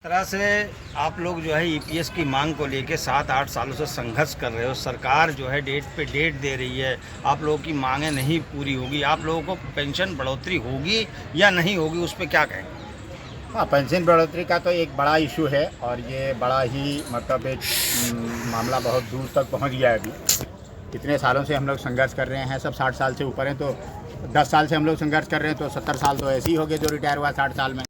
तरह से आप लोग जो है ईपीएस की मांग को लेके 7-8 सालों से संघर्ष कर रहे हो। सरकार जो है डेट पे डेट दे रही है, आप लोगों की मांगें नहीं पूरी होगी। आप लोगों को पेंशन बढ़ोतरी होगी या नहीं होगी, उस पर क्या कहें? हाँ, पेंशन बढ़ोतरी का तो एक बड़ा इशू है और ये बड़ा ही मतलब एक मामला बहुत दूर तक पहुंच गया है अभी। इतने सालों से हम लोग संघर्ष कर रहे हैं, सब 60 साल से ऊपर हैं, तो 10 साल से हम लोग संघर्ष कर रहे हैं, तो 70 साल तो ऐसे ही हो गए जो रिटायर हुआ 60 साल में।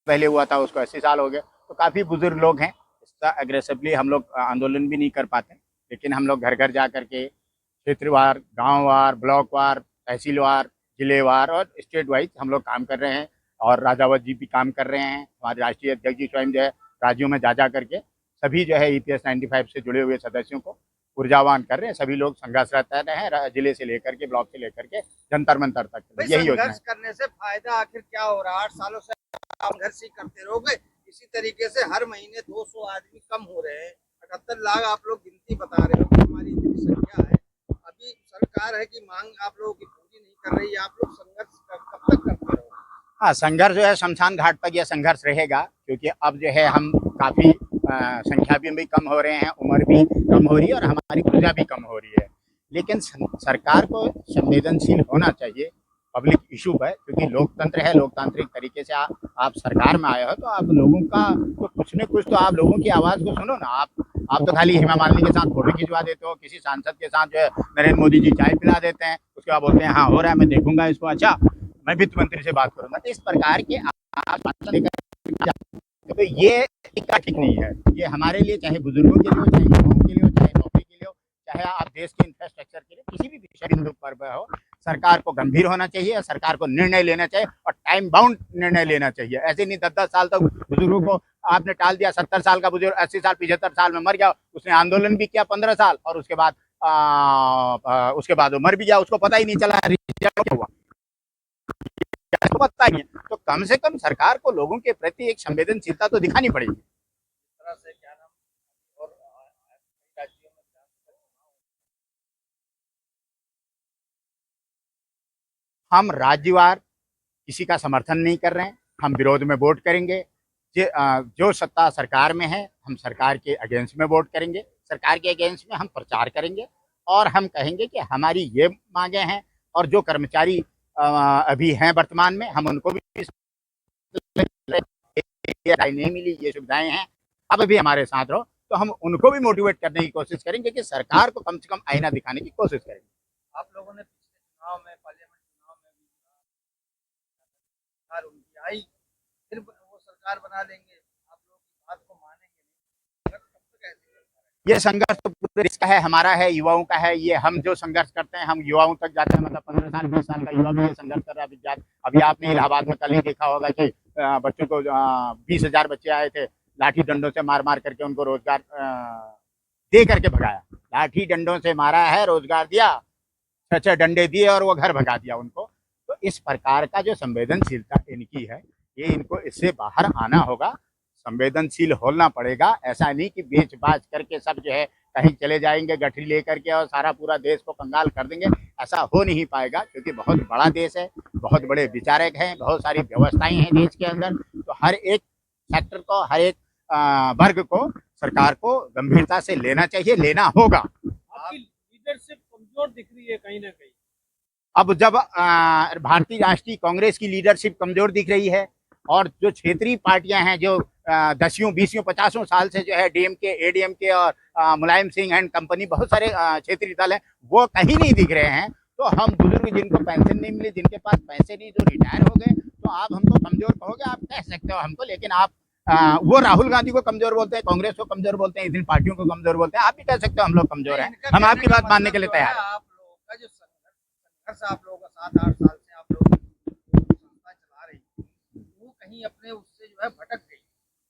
पहले हुआ था उसको 80 साल हो गए, तो काफ़ी बुजुर्ग लोग हैं। इसका एग्रेसिवली हम लोग आंदोलन भी नहीं कर पाते, लेकिन हम लोग घर घर जा करके क्षेत्रवार, गाँववार, ब्लॉकवार, तहसीलवार, जिलेवार और स्टेट वाइज हम लोग काम कर रहे हैं। और राजावत जी भी काम कर रहे हैं, हमारे राष्ट्रीय अध्यक्ष जी स्वयं जो है राज्यों में जा करके सभी जो है ईपीएस 95 से जुड़े हुए सदस्यों को ऊर्जावान कर रहे हैं। सभी लोग संघर्षरत रहे हैं, जिले से लेकर के ब्लॉक से लेकर के जंतर मंतर तक। यही योजना है। संघर्ष करने से फायदा आखिर क्या हो रहा है? 8 सालों से आप संघर्ष ही करते रहोगे। इसी तरीके से हर महीने 200 आदमी कम हो रहे हैं। 78 लाख आप लोग गिनती बता रहे हो कि हमारी इतनी संख्या है। अभी सरकार है कि मांग आप लोगों की पूरी नहीं कर रही है। आप लोग संघर्ष कब तक करते रहोगे? हाँ, संघर्ष जो है शमशान घाट तक यह संघर्ष रहेगा, क्योंकि अब जो है हम काफ़ी संख्या भी कम हो रहे हैं, उम्र भी कम हो रही है और हमारी ऊर्जा भी कम हो रही है। लेकिन सरकार को संवेदनशील होना चाहिए पब्लिक इशू पर, क्योंकि लोकतंत्र है। लोकतांत्रिक तरीके से आप सरकार में आए हो, तो आप लोगों का तो कुछ न कुछ तो आप लोगों की आवाज़ को सुनो ना। आप तो खाली हेमा मालिनी के साथ फोटो खिंचवा देते हो, किसी सांसद के साथ जो है नरेंद्र मोदी जी चाय पिला देते हैं, उसके बाद बोलते हैं हाँ हो रहा है, मैं देखूंगा इसको, अच्छा मैं वित्त मंत्री से बात करूंगा। इस प्रकार के आप तो ये ठीक नहीं है। ये हमारे लिए, चाहे बुजुर्गों के लिए हो, चाहे युवाओं के लिए हो, चाहे नौकरी के लिए हो, चाहे आप देश के इंफ्रास्ट्रक्चर के लिए, किसी भी विषय बिंदु पर हो, सरकार को गंभीर होना चाहिए, सरकार को निर्णय लेना चाहिए और टाइम बाउंड निर्णय लेना चाहिए। ऐसे नहीं 10-10 साल तक बुजुर्गों को आपने टाल दिया। 70 साल का बुजुर्ग 80 साल 75 साल में मर गया, उसने आंदोलन भी किया 15 साल और उसके बाद वो मर भी गया, उसको पता ही नहीं चला रिजल्ट क्या हुआ, पता ही है। तो कम से कम सरकार को लोगों के प्रति एक संवेदनशीलता तो दिखानी पड़ेगी। हम राज्यवार किसी का समर्थन नहीं कर रहे हैं, हम विरोध में वोट करेंगे। जो सत्ता सरकार में है, हम सरकार के अगेंस्ट में वोट करेंगे, सरकार के अगेंस्ट में हम प्रचार करेंगे और हम कहेंगे कि हमारी ये मांगे हैं। और जो कर्मचारी अभी हैं वर्तमान में, हम उनको भी नहीं मिली, ये सुविधाएं हैं, अब भी हमारे साथ रहो, तो हम उनको भी मोटिवेट करने की कोशिश करेंगे कि सरकार को कम से कम आईना दिखाने की कोशिश करेंगे। आप लोगों ने पिछले चुनाव में, पार्लियामेंट चुनाव में भी सरकार उनकी आई, फिर वो सरकार बना लेंगे, आप लोग की बात को मानेंगे नहीं। ये संघर्ष तो पूरे देश का है, हमारा है, युवाओं का है। ये हम जो संघर्ष करते हैं, हम युवाओं तक जाते हैं। मतलब 15 साल 20 साल का युवा भी ये संघर्ष कर रहा है। अभी आपने इलाहाबाद में कल ही देखा होगा कि बच्चों को 20,000 बच्चे आए थे, लाठी डंडों से मार मार करके उनको रोजगार दे करके भगाया। लाठी डंडों से मारा है, रोजगार दिया, 6-6 डंडे दिए और वो घर भगा दिया उनको। तो इस प्रकार का जो संवेदनशीलता इनकी है, ये इनको इससे बाहर आना होगा, संवेदनशील होना पड़ेगा। ऐसा नहीं कि बेच बाच करके सब जो है कहीं चले जाएंगे गठरी लेकर के और सारा पूरा देश को कंगाल कर देंगे। ऐसा हो नहीं पाएगा, क्योंकि बहुत बड़ा देश है, बहुत बड़े विचारक हैं, बहुत सारी व्यवस्थाएं हैं देश के अंदर। तो हर एक सेक्टर को, हर एक वर्ग को सरकार को गंभीरता से लेना चाहिए, लेना होगा। आपकी लीडरशिप कमजोर दिख रही है कहीं ना कहीं। अब जब भारतीय राष्ट्रीय कांग्रेस की लीडरशिप कमजोर दिख रही है और जो क्षेत्रीय पार्टियां हैं, जो 10, 20, 50 साल से जो है डीएमके, एडीएमके और मुलायम सिंह एंड कंपनी, बहुत सारे क्षेत्रीय दल हैं, वो कहीं नहीं दिख रहे हैं। तो हम बुजुर्ग जिनको पेंशन नहीं मिली, जिनके पास पैसे नहीं, जो रिटायर हो गए, तो आप हमको कमजोर कहोगे, आप कह सकते हो हमको। लेकिन आप वो राहुल गांधी को कमजोर बोलते हैं, कांग्रेस को कमजोर बोलते हैं, इन पार्टियों को कमजोर बोलते हैं। आप भी कह सकते हो हम लोग कमजोर हैं, हम आपकी बात मानने के लिए तैयार हैं। आप लोगों का जो संघर्ष आप लोगों का 7-8 साल से आप लोग संस्था चला रही है, वो कहीं अपने उससे जो है भटक गई।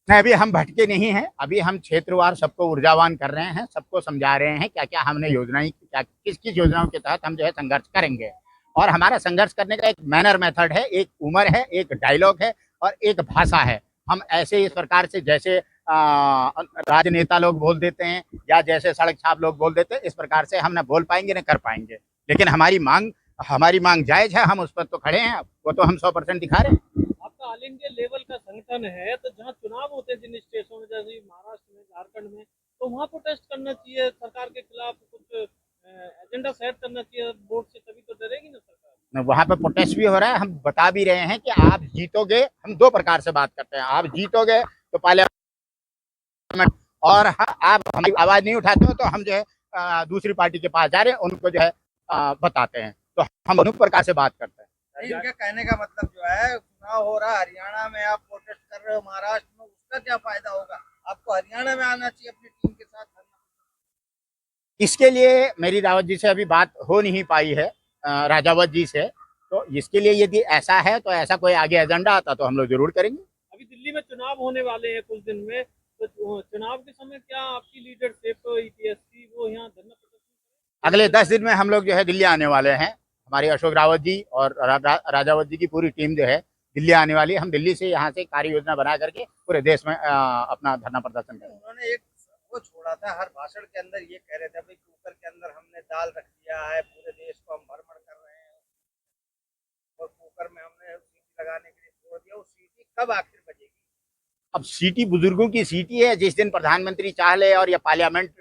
नहीं, अभी हम भटके नहीं हैं। अभी हम क्षेत्रवार सबको ऊर्जावान कर रहे हैं, सबको समझा रहे हैं क्या क्या हमने योजनाएं, क्या किस किस योजनाओं के तहत हम जो है संघर्ष करेंगे। और हमारा संघर्ष करने का एक मैनर मेथड है, एक उम्र है, एक डायलॉग है और एक भाषा है। हम ऐसे इस प्रकार से, जैसे राजनेता लोग बोल देते हैं या जैसे सड़क छाप लोग बोल देते हैं, इस प्रकार से हम न बोल पाएंगे न कर पाएंगे। लेकिन हमारी मांग जायज है, हम उस पर तो खड़े हैं, वो तो हम 100% दिखा रहे हैं। आपका ऑल इंडिया लेवल का संगठन है, तो जहाँ चुनाव होते हैं जिन स्टेशनों में, जैसे महाराष्ट्र में, झारखंड में, तो वहाँ प्रोटेस्ट करना चाहिए, सरकार के खिलाफ कुछ एजेंडा सेट करना चाहिए वोट से, तभी तो डरेगी ना सरकार। वहां पे प्रोटेस्ट भी हो रहा है। हम बता भी रहे हैं कि आप जीतोगे, हम दो प्रकार से बात करते हैं, आप जीतोगे तो पार्लियामेंट, और आप हमारी आवाज नहीं उठाते हो तो हम जो है दूसरी पार्टी के पास जा रहे हैं, उनको जो है बताते हैं। तो हम दोनों प्रकार से बात करते हैं। इनके कहने का मतलब जो है, चुनाव हो रहा है हरियाणा में, आप प्रोटेस्ट कर रहे हो महाराष्ट्र में, उसका क्या फायदा होगा? आपको हरियाणा में आना चाहिए अपनी टीम के साथ। इसके लिए मेरी रावत जी से अभी बात हो नहीं पाई है, राजावत जी से। तो इसके लिए यदि ऐसा है तो ऐसा कोई आगे एजेंडा आता तो हम लोग जरूर करेंगे। अभी दिल्ली में चुनाव होने वाले हैं कुछ दिन में, तो चुनाव के समय क्या आपकी लीडरशिप ईपीएससी वो यहाँ धरना प्रदर्शन? अगले 10 दिन में हम लोग जो है दिल्ली आने वाले हैं। हमारे अशोक रावत जी और राजावत जी की पूरी टीम जो है दिल्ली आने वाली है। हम दिल्ली से यहाँ से कार्य योजना बना करके पूरे देश में अपना धरना प्रदर्शन करेंगे। उन्होंने एक वो छोड़ा था, हर भाषण के अंदर ये कह रहे थे भाई कुकर के अंदर हमने दाल रख दिया है, पूरे देश को हम भ्रमण कर रहे हैं और कुकर में हमने सीटी लगाने के लिए छोड़ दिया। वो सीटी कब आखिर बजेगी? अब सीटी बुजुर्गों की सीटी है, जिस दिन प्रधानमंत्री चाह ले और या पार्लियामेंट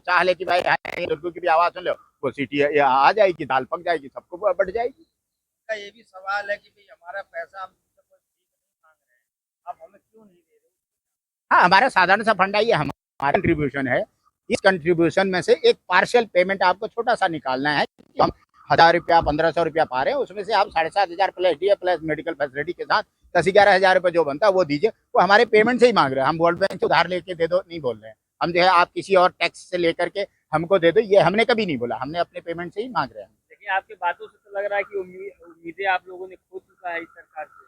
चाह ले कि भाई बुजुर्गों की भी आवाज सुन लो, वो सीटी आ जाएगी, दाल पक जाएगी, सबको बढ़ जाएगी। का ये भी सवाल है कि भाई हमारा पैसा हम तुमसे कोई भीख नहीं मांग रहे हैं, आप हमें क्यों नहीं दे रहे? हाँ, हमारा साधारण सा फंड है, ये हमारा कंट्रीब्यूशन है। इस कंट्रीब्यूशन में से एक पार्शियल पेमेंट आपको छोटा सा निकालना है। हम 1000 रुपया 1500 रुपया पा रहे हैं, उसमें से आप 7500 plus DA plus medical facility के साथ 10-11 हजार रुपये जो बनता है वो दीजिए। वो हमारे पेमेंट से ही मांग रहे हैं, हम वर्ल्ड बैंक से उधार लेके दे दो नहीं बोल रहे हैं। हम जो है आप किसी और टैक्स से लेकर के हमको दे दो, ये हमने कभी नहीं बोला, हमने अपने पेमेंट से ही मांग रहे हैं। देखिए आपकी बातों से तो लग रहा है कि उम्मीदें आप लोगों ने खो चुका है इस सरकार से।